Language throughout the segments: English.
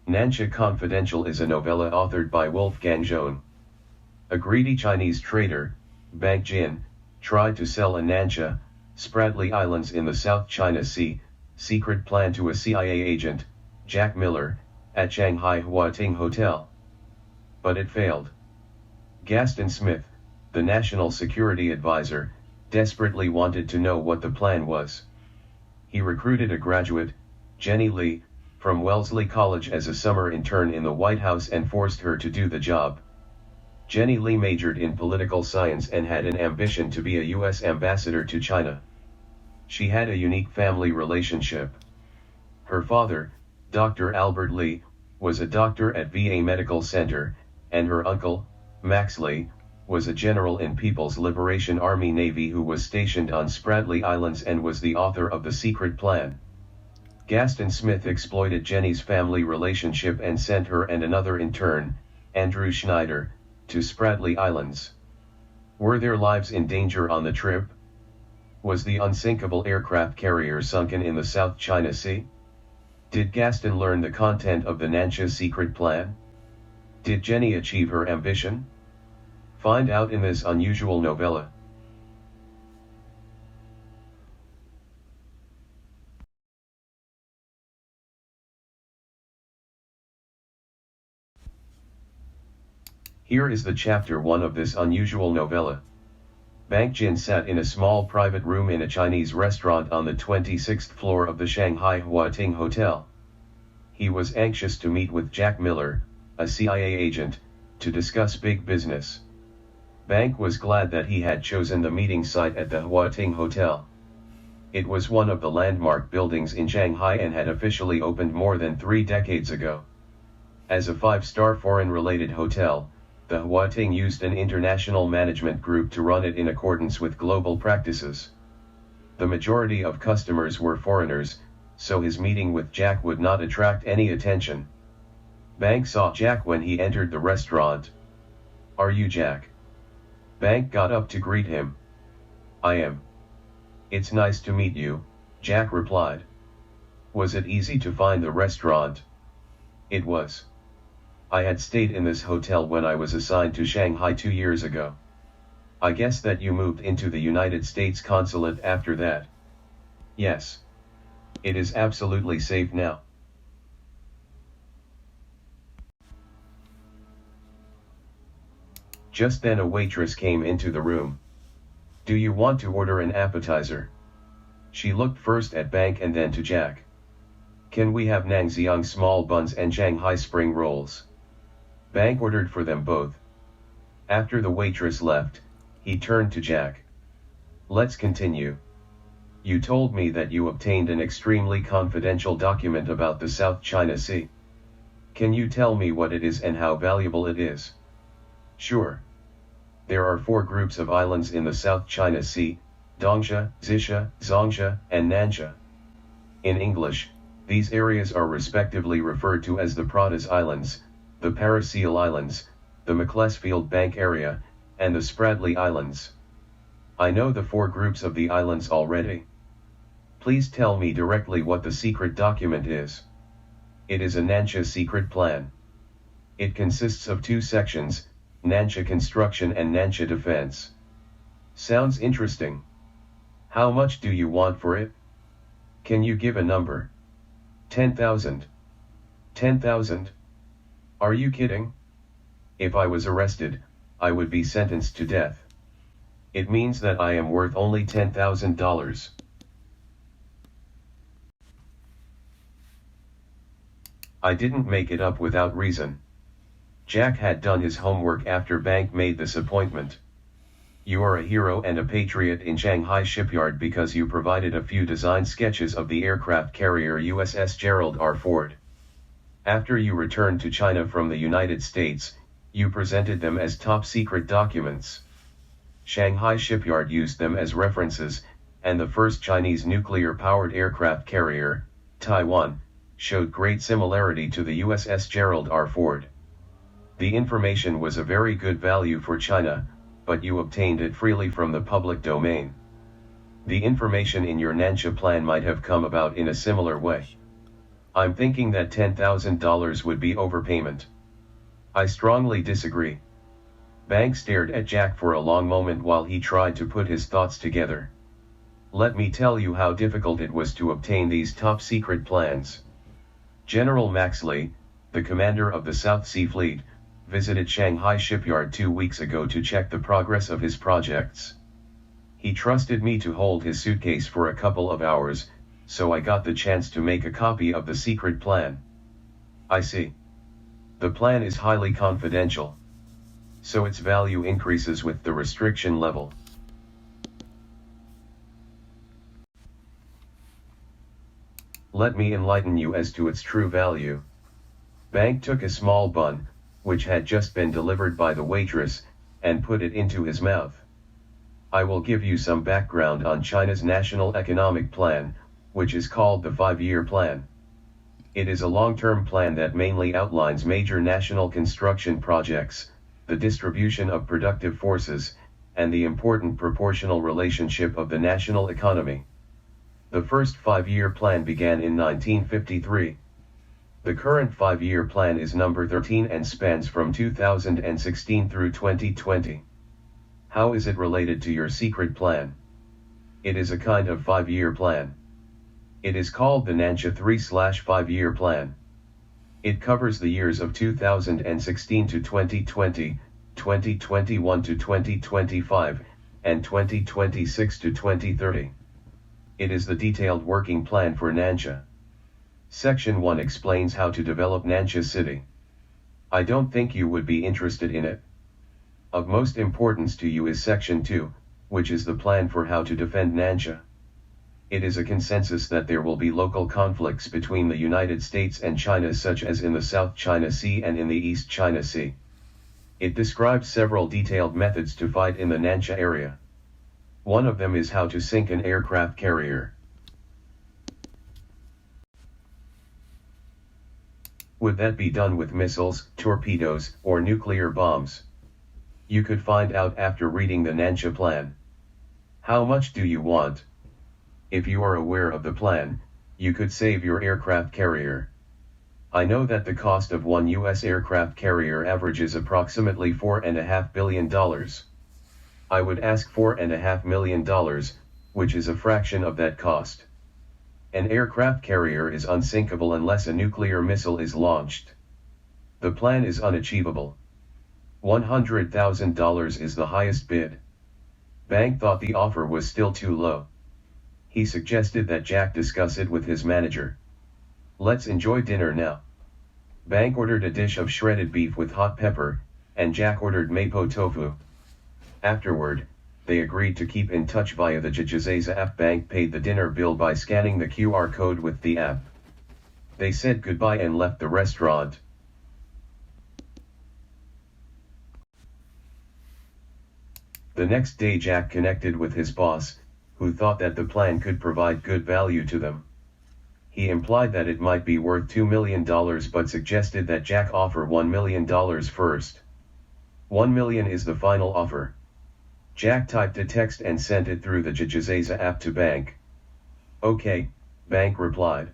Nansha Confidential is a novella authored by Wolfgang Joan. A greedy Chinese traitor, Bang Jin, tried to sell a Nansha, Spratly Islands in the South China Sea, secret plan to a CIA agent, Jack Miller, at Shanghai Hua Ting Hotel. But it failed. Gaston Smith, the national security advisor, desperately wanted to know what the plan was. He recruited a graduate, Jenny Lee, from Wellesley College as a summer intern in the White House and forced her to do the job. Jenny Lee majored in political science and had an ambition to be a U.S. ambassador to China. She had a unique family relationship. Her father, Dr. Albert Lee, was a doctor at VA Medical Center, and her uncle, Max Lee, was a general in People's Liberation Army Navy who was stationed on Spratly Islands and was the author of the secret plan. Gaston Smith exploited Jenny's family relationship and sent her and another intern, Andrew Schneider, to Spratly Islands. Were their lives in danger on the trip? Was the unsinkable aircraft carrier sunken in the South China Sea? Did Gaston learn the content of the Nansha secret plan? Did Jenny achieve her ambition? Find out in this unusual novella. Here is the chapter 1 of this unusual novella. Bang Jin sat in a small private room in a Chinese restaurant on the 26th floor of the Shanghai Hua Ting Hotel. He was anxious to meet with Jack Miller, a CIA agent, to discuss big business. Bang was glad that he had chosen the meeting site at the Hua Ting Hotel. It was one of the landmark buildings in Shanghai and had officially opened more than 3 decades ago. As a 5-star foreign-related hotel, the Hua Ting used an international management group to run it in accordance with global practices. The majority of customers were foreigners, so his meeting with Jack would not attract any attention. Bang saw Jack when he entered the restaurant. "Are you Jack?" Bang got up to greet him. "I am." "It's nice to meet you," Jack replied. "Was it easy to find the restaurant?" "It was. I had stayed in this hotel when I was assigned to Shanghai 2 years ago. I guess that you moved into the United States consulate after that." "Yes. It is absolutely safe now." Just then a waitress came into the room. "Do you want to order an appetizer?" She looked first at Bang and then to Jack. "Can we have Nangxiang small buns and Shanghai spring rolls?" Bang ordered for them both. After the waitress left, he turned to Jack. "Let's continue. You told me that you obtained an extremely confidential document about the South China Sea. Can you tell me what it is and how valuable it is?" "Sure. There are 4 groups of islands in the South China Sea: Dongsha, Zisha, Zongsha, and Nansha. In English, these areas are respectively referred to as the Pratas Islands, the Paraseal Islands, the Macclesfield Bank Area, and the Spratly Islands. I know the 4 groups of the islands already. Please tell me directly what the secret document is." "It is a Nansha secret plan. It consists of 2 sections, Nansha Construction and Nansha Defense." "Sounds interesting. How much do you want for it? Can you give a number?" 10,000. 10,000? Are you kidding? If I was arrested, I would be sentenced to death. It means that I am worth only $10,000. I didn't make it up without reason. Jack had done his homework after Bang made this appointment. "You are a hero and a patriot in Shanghai shipyard because you provided a few design sketches of the aircraft carrier USS Gerald R. Ford. After you returned to China from the United States, you presented them as top-secret documents. Shanghai shipyard used them as references, and the first Chinese nuclear-powered aircraft carrier, Taiwan, showed great similarity to the USS Gerald R. Ford. The information was a very good value for China, but you obtained it freely from the public domain. The information in your Nansha plan might have come about in a similar way. I'm thinking that $10,000 would be overpayment. I strongly disagree. Bank stared at Jack for a long moment while he tried to put his thoughts together. Let me tell you how difficult it was to obtain these top-secret plans. General Maxley, the commander of the South Sea Fleet, visited Shanghai shipyard 2 weeks ago to check the progress of his projects. He trusted me to hold his suitcase for a couple of hours, so I got the chance to make a copy of the secret plan. I see. The plan is highly confidential, so its value increases with the restriction level. Let me enlighten you as to its true value. Bank took a small bun, which had just been delivered by the waitress, and put it into his mouth. I will give you some background on China's National Economic Plan, which is called the 5-year plan. It is a long-term plan that mainly outlines major national construction projects, the distribution of productive forces, and the important proportional relationship of the national economy. The first 5-year plan began in 1953. The current 5-year plan is number 13 and spans from 2016 through 2020. How is it related to your secret plan? It is a kind of 5-year plan. It is called the Nansha 3/5-year plan. It covers the years of 2016 to 2020, 2021 to 2025, and 2026 to 2030. It is the detailed working plan for Nansha. Section 1 explains how to develop Nansha City. I don't think you would be interested in it. Of most importance to you is Section 2, which is the plan for how to defend Nansha. It is a consensus that there will be local conflicts between the United States and China, such as in the South China Sea and in the East China Sea. It describes several detailed methods to fight in the Nansha area. One of them is how to sink an aircraft carrier. Would that be done with missiles, torpedoes, or nuclear bombs? You could find out after reading the Nansha plan. How much do you want? If you are aware of the plan, you could save your aircraft carrier. I know that the cost of one U.S. aircraft carrier averages approximately $4.5 billion. I would ask $4.5 million, which is a fraction of that cost. An aircraft carrier is unsinkable unless a nuclear missile is launched. The plan is unachievable. $100,000 is the highest bid. Bank thought the offer was still too low. He suggested that Jack discuss it with his manager. Let's enjoy dinner now. Bank ordered a dish of shredded beef with hot pepper, and Jack ordered mapo tofu. Afterward, they agreed to keep in touch via the Jijizeza app. Bank paid the dinner bill by scanning the QR code with the app. They said goodbye and left the restaurant. The next day Jack connected with his boss, who thought that the plan could provide good value to them. He implied that it might be worth $2 million but suggested that Jack offer $1 million first. $1 million is the final offer. Jack typed a text and sent it through the Jijizeza app to Bank. Okay, Bank replied.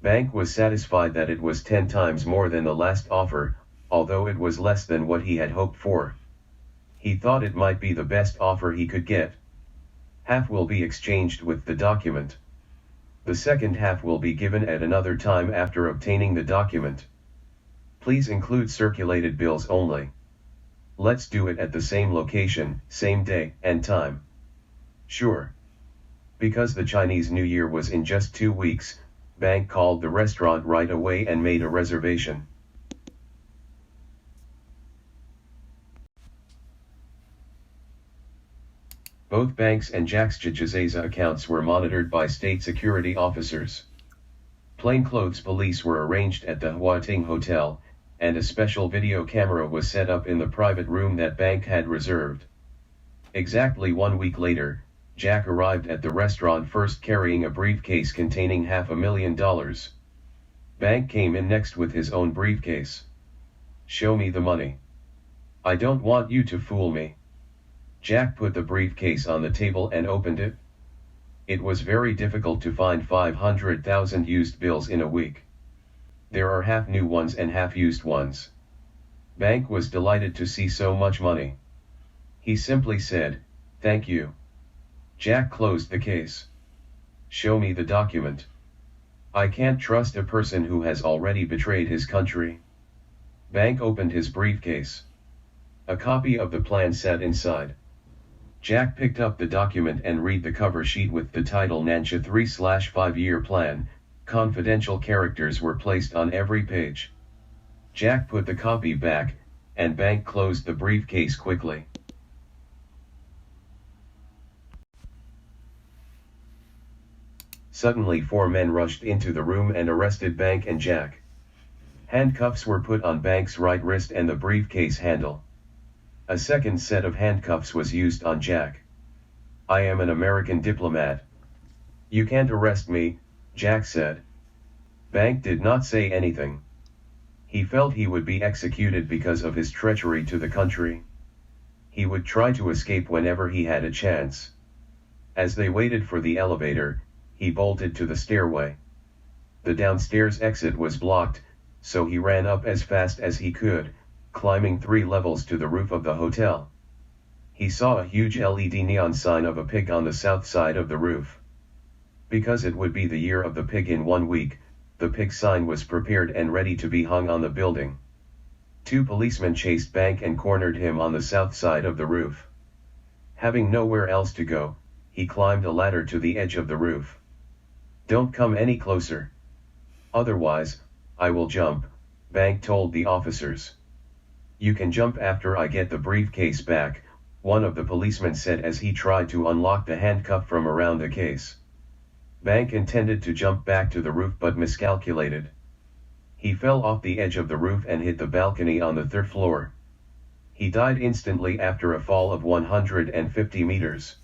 Bank was satisfied that it was 10 times more than the last offer, although it was less than what he had hoped for. He thought it might be the best offer he could get. Half will be exchanged with the document. The second half will be given at another time after obtaining the document. Please include circulated bills only. Let's do it at the same location, same day and time. Sure. Because the Chinese New Year was in just 2 weeks, Bank called the restaurant right away and made a reservation. Both Bank's and Jack's Jijizeza accounts were monitored by state security officers. Plainclothes police were arranged at the Hua Ting Hotel, and a special video camera was set up in the private room that Bank had reserved. Exactly 1 week later, Jack arrived at the restaurant first carrying a briefcase containing $500,000. Bank came in next with his own briefcase. Show me the money. I don't want you to fool me. Jack put the briefcase on the table and opened it. It was very difficult to find 500,000 used bills in a week. There are half new ones and half used ones. Bank was delighted to see so much money. He simply said, "Thank you." Jack closed the case. "Show me the document. I can't trust a person who has already betrayed his country." Bank opened his briefcase. A copy of the plan sat inside. Jack picked up the document and read the cover sheet with the title Nansha 3/5-year plan. Confidential characters were placed on every page. Jack put the copy back, and Bank closed the briefcase quickly. Suddenly 4 men rushed into the room and arrested Bank and Jack. Handcuffs were put on Bank's right wrist and the briefcase handle. A second set of handcuffs was used on Jack. "I am an American diplomat. You can't arrest me," Jack said. Bank did not say anything. He felt he would be executed because of his treachery to the country. He would try to escape whenever he had a chance. As they waited for the elevator, he bolted to the stairway. The downstairs exit was blocked, so he ran up as fast as he could, climbing 3 levels to the roof of the hotel. He saw a huge LED neon sign of a pig on the south side of the roof. Because it would be the year of the pig in 1 week, the pig sign was prepared and ready to be hung on the building. 2 policemen chased Bank and cornered him on the south side of the roof. Having nowhere else to go, he climbed a ladder to the edge of the roof. "Don't come any closer. Otherwise, I will jump," Bank told the officers. "You can jump after I get the briefcase back," one of the policemen said as he tried to unlock the handcuff from around the case. Bank intended to jump back to the roof but miscalculated. He fell off the edge of the roof and hit the balcony on the 3rd floor. He died instantly after a fall of 150 meters.